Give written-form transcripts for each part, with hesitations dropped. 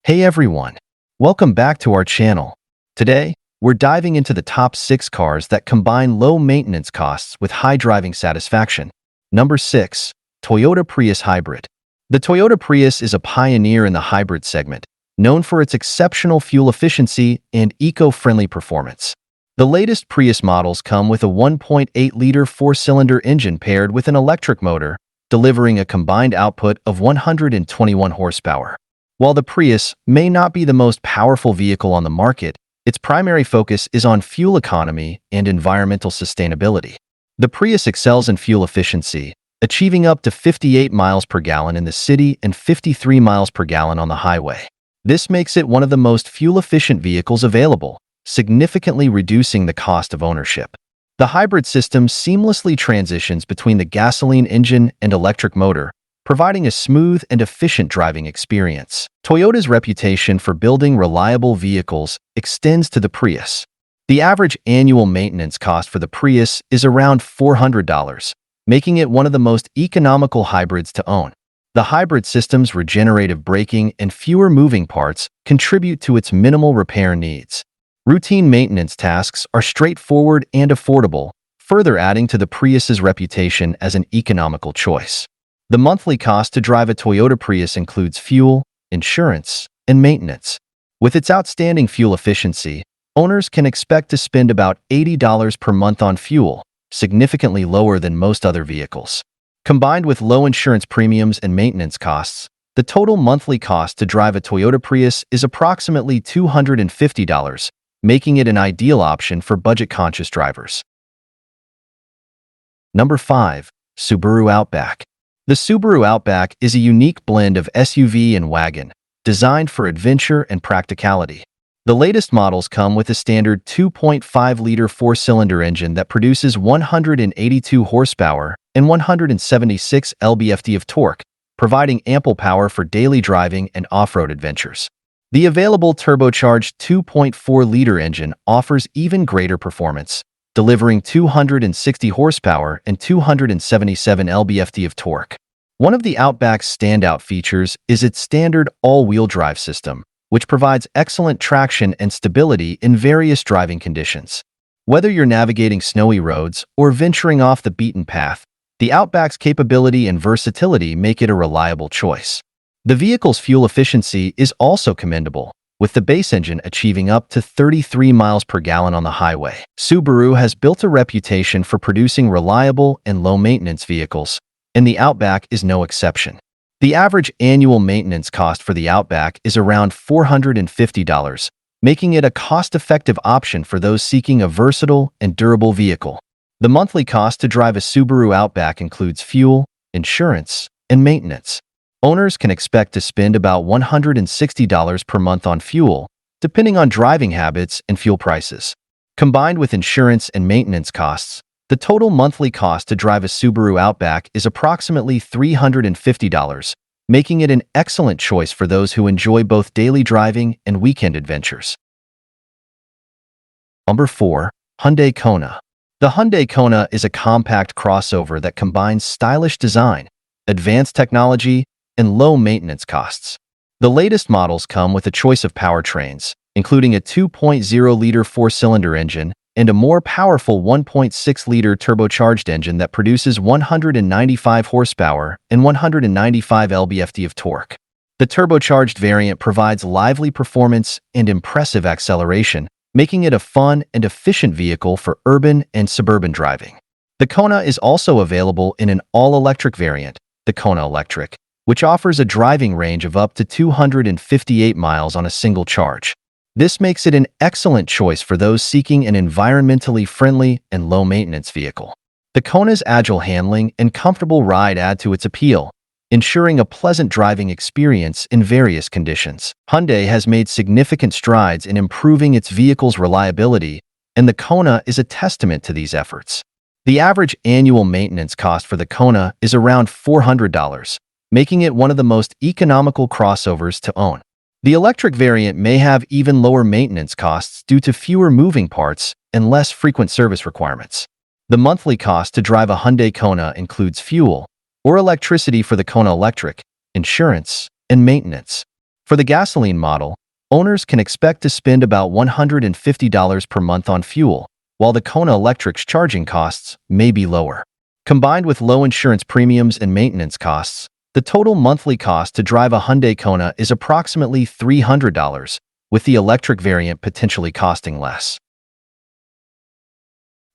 Hey everyone, welcome back to our channel. Today, we're diving into the top 6 cars that combine low maintenance costs with high driving satisfaction. Number 6. Toyota Prius Hybrid. The Toyota Prius is a pioneer in the hybrid segment, known for its exceptional fuel efficiency and eco-friendly performance. The latest Prius models come with a 1.8-liter 4-cylinder engine paired with an electric motor, delivering a combined output of 121 horsepower. While the Prius may not be the most powerful vehicle on the market, its primary focus is on fuel economy and environmental sustainability. The Prius excels in fuel efficiency, achieving up to 58 miles per gallon in the city and 53 miles per gallon on the highway. This makes it one of the most fuel-efficient vehicles available, significantly reducing the cost of ownership. The hybrid system seamlessly transitions between the gasoline engine and electric motor, providing a smooth and efficient driving experience. Toyota's reputation for building reliable vehicles extends to the Prius. The average annual maintenance cost for the Prius is around $400, making it one of the most economical hybrids to own. The hybrid system's regenerative braking and fewer moving parts contribute to its minimal repair needs. Routine maintenance tasks are straightforward and affordable, further adding to the Prius's reputation as an economical choice. The monthly cost to drive a Toyota Prius includes fuel, insurance, and maintenance. With its outstanding fuel efficiency, owners can expect to spend about $80 per month on fuel, significantly lower than most other vehicles. Combined with low insurance premiums and maintenance costs, the total monthly cost to drive a Toyota Prius is approximately $250, making it an ideal option for budget-conscious drivers. Number 5. Subaru Outback. The Subaru Outback is a unique blend of SUV and wagon, designed for adventure and practicality. The latest models come with a standard 2.5-liter 4-cylinder engine that produces 182 horsepower and 176 lb-ft of torque, providing ample power for daily driving and off-road adventures. The available turbocharged 2.4-liter engine offers even greater performance, delivering 260 horsepower and 277 lb-ft of torque. One of the Outback's standout features is its standard all-wheel drive system, which provides excellent traction and stability in various driving conditions. Whether you're navigating snowy roads or venturing off the beaten path, the Outback's capability and versatility make it a reliable choice. The vehicle's fuel efficiency is also commendable, with the base engine achieving up to 33 miles per gallon on the highway. Subaru has built a reputation for producing reliable and low-maintenance vehicles, and the Outback is no exception. The average annual maintenance cost for the Outback is around $450, making it a cost-effective option for those seeking a versatile and durable vehicle. The monthly cost to drive a Subaru Outback includes fuel, insurance, and maintenance. Owners can expect to spend about $160 per month on fuel, depending on driving habits and fuel prices. Combined with insurance and maintenance costs, the total monthly cost to drive a Subaru Outback is approximately $350, making it an excellent choice for those who enjoy both daily driving and weekend adventures. Number 4. Hyundai Kona. The Hyundai Kona is a compact crossover that combines stylish design, advanced technology, and low maintenance costs. The latest models come with a choice of powertrains, including a 2.0-liter 4-cylinder engine and a more powerful 1.6-liter turbocharged engine that produces 195 horsepower and 195 lb-ft of torque. The turbocharged variant provides lively performance and impressive acceleration, making it a fun and efficient vehicle for urban and suburban driving. The Kona is also available in an all-electric variant, the Kona Electric, which offers a driving range of up to 258 miles on a single charge. This makes it an excellent choice for those seeking an environmentally friendly and low-maintenance vehicle. The Kona's agile handling and comfortable ride add to its appeal, ensuring a pleasant driving experience in various conditions. Hyundai has made significant strides in improving its vehicle's reliability, and the Kona is a testament to these efforts. The average annual maintenance cost for the Kona is around $400, making it one of the most economical crossovers to own. The electric variant may have even lower maintenance costs due to fewer moving parts and less frequent service requirements. The monthly cost to drive a Hyundai Kona includes fuel or electricity for the Kona Electric, insurance, and maintenance. For the gasoline model, owners can expect to spend about $150 per month on fuel, while the Kona Electric's charging costs may be lower. Combined with low insurance premiums and maintenance costs, the total monthly cost to drive a Hyundai Kona is approximately $300, with the electric variant potentially costing less.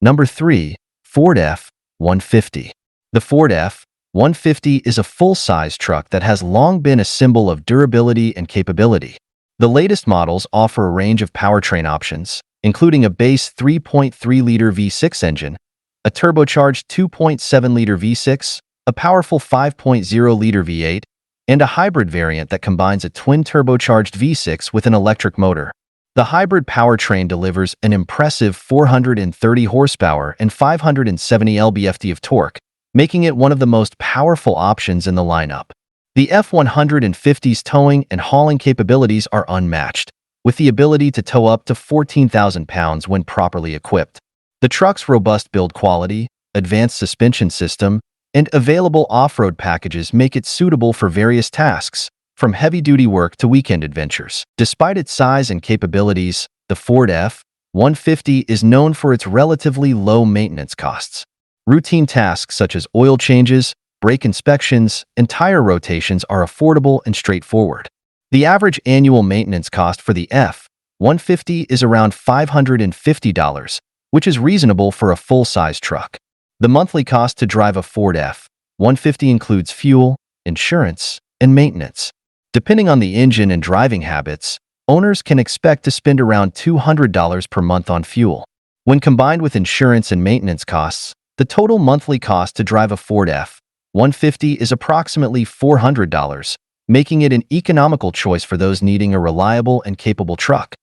Number 3. Ford F-150. The Ford F-150 is a full-size truck that has long been a symbol of durability and capability. The latest models offer a range of powertrain options, including a base 3.3-liter V6 engine, a turbocharged 2.7-liter V6, a powerful 5.0-liter V8, and a hybrid variant that combines a twin-turbocharged V6 with an electric motor. The hybrid powertrain delivers an impressive 430 horsepower and 570 lb-ft of torque, making it one of the most powerful options in the lineup. The F-150's towing and hauling capabilities are unmatched, with the ability to tow up to 14,000 pounds when properly equipped. The truck's robust build quality, advanced suspension system, and available off-road packages make it suitable for various tasks, from heavy-duty work to weekend adventures. Despite its size and capabilities, the Ford F-150 is known for its relatively low maintenance costs. Routine tasks such as oil changes, brake inspections, and tire rotations are affordable and straightforward. The average annual maintenance cost for the F-150 is around $550, which is reasonable for a full-size truck. The monthly cost to drive a Ford F-150 includes fuel, insurance, and maintenance. Depending on the engine and driving habits, owners can expect to spend around $200 per month on fuel. When combined with insurance and maintenance costs, the total monthly cost to drive a Ford F-150 is approximately $400, making it an economical choice for those needing a reliable and capable truck.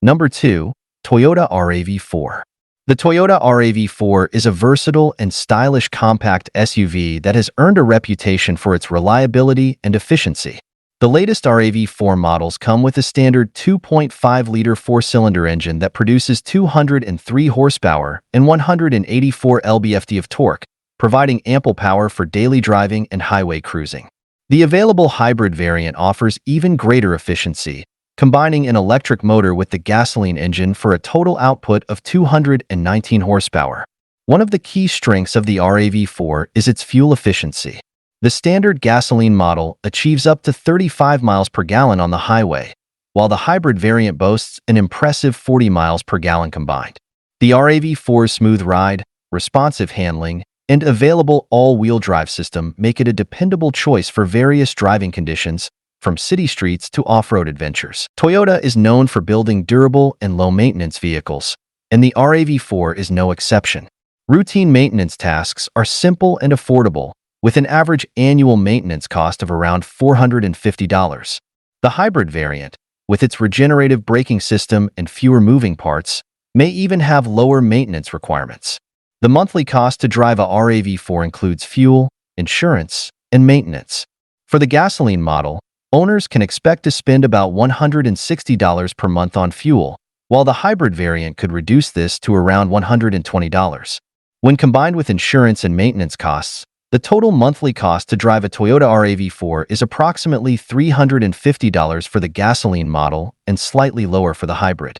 Number 2. Toyota RAV4. The Toyota RAV4 is a versatile and stylish compact SUV that has earned a reputation for its reliability and efficiency. The latest RAV4 models come with a standard 2.5-liter four-cylinder engine that produces 203 horsepower and 184 lb-ft of torque, providing ample power for daily driving and highway cruising. The available hybrid variant offers even greater efficiency, combining an electric motor with the gasoline engine for a total output of 219 horsepower. One of the key strengths of the RAV4 is its fuel efficiency. The standard gasoline model achieves up to 35 miles per gallon on the highway, while the hybrid variant boasts an impressive 40 miles per gallon combined. The RAV4's smooth ride, responsive handling, and available all-wheel drive system make it a dependable choice for various driving conditions, from city streets to off-road adventures. Toyota is known for building durable and low-maintenance vehicles, and the RAV4 is no exception. Routine maintenance tasks are simple and affordable, with an average annual maintenance cost of around $450. The hybrid variant, with its regenerative braking system and fewer moving parts, may even have lower maintenance requirements. The monthly cost to drive a RAV4 includes fuel, insurance, and maintenance. For the gasoline model, owners can expect to spend about $160 per month on fuel, while the hybrid variant could reduce this to around $120. When combined with insurance and maintenance costs, the total monthly cost to drive a Toyota RAV4 is approximately $350 for the gasoline model and slightly lower for the hybrid.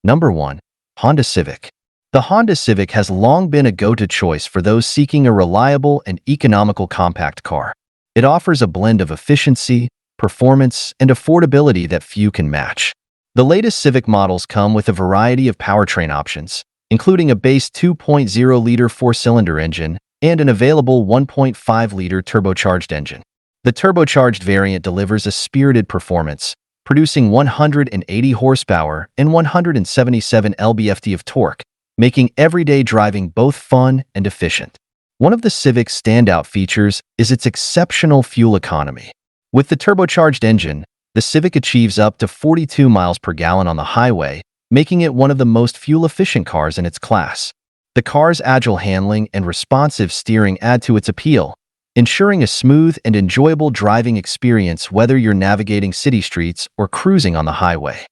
Number 1. Honda Civic. The Honda Civic has long been a go-to choice for those seeking a reliable and economical compact car. It offers a blend of efficiency, performance, and affordability that few can match. The latest Civic models come with a variety of powertrain options, including a base 2.0-liter four-cylinder engine and an available 1.5-liter turbocharged engine. The turbocharged variant delivers a spirited performance, producing 180 horsepower and 177 lb-ft of torque, making everyday driving both fun and efficient. One of the Civic's standout features is its exceptional fuel economy. With the turbocharged engine, the Civic achieves up to 42 miles per gallon on the highway, making it one of the most fuel-efficient cars in its class. The car's agile handling and responsive steering add to its appeal, ensuring a smooth and enjoyable driving experience whether you're navigating city streets or cruising on the highway.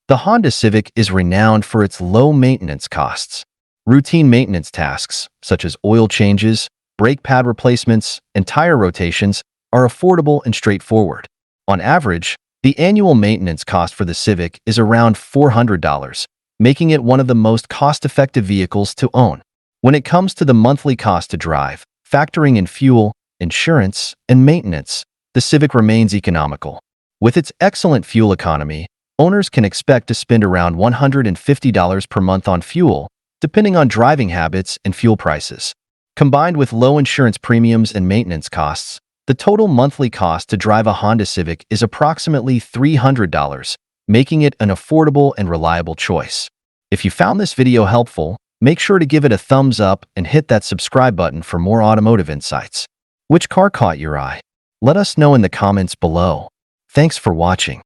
The Honda Civic is renowned for its low maintenance costs. Routine maintenance tasks, such as oil changes, brake pad replacements, and tire rotations, are affordable and straightforward. On average, the annual maintenance cost for the Civic is around $400, making it one of the most cost-effective vehicles to own. When it comes to the monthly cost to drive, factoring in fuel, insurance, and maintenance, the Civic remains economical. With its excellent fuel economy, owners can expect to spend around $150 per month on fuel, depending on driving habits and fuel prices. Combined with low insurance premiums and maintenance costs, the total monthly cost to drive a Honda Civic is approximately $300, making it an affordable and reliable choice. If you found this video helpful, make sure to give it a thumbs up and hit that subscribe button for more automotive insights. Which car caught your eye? Let us know in the comments below. Thanks for watching.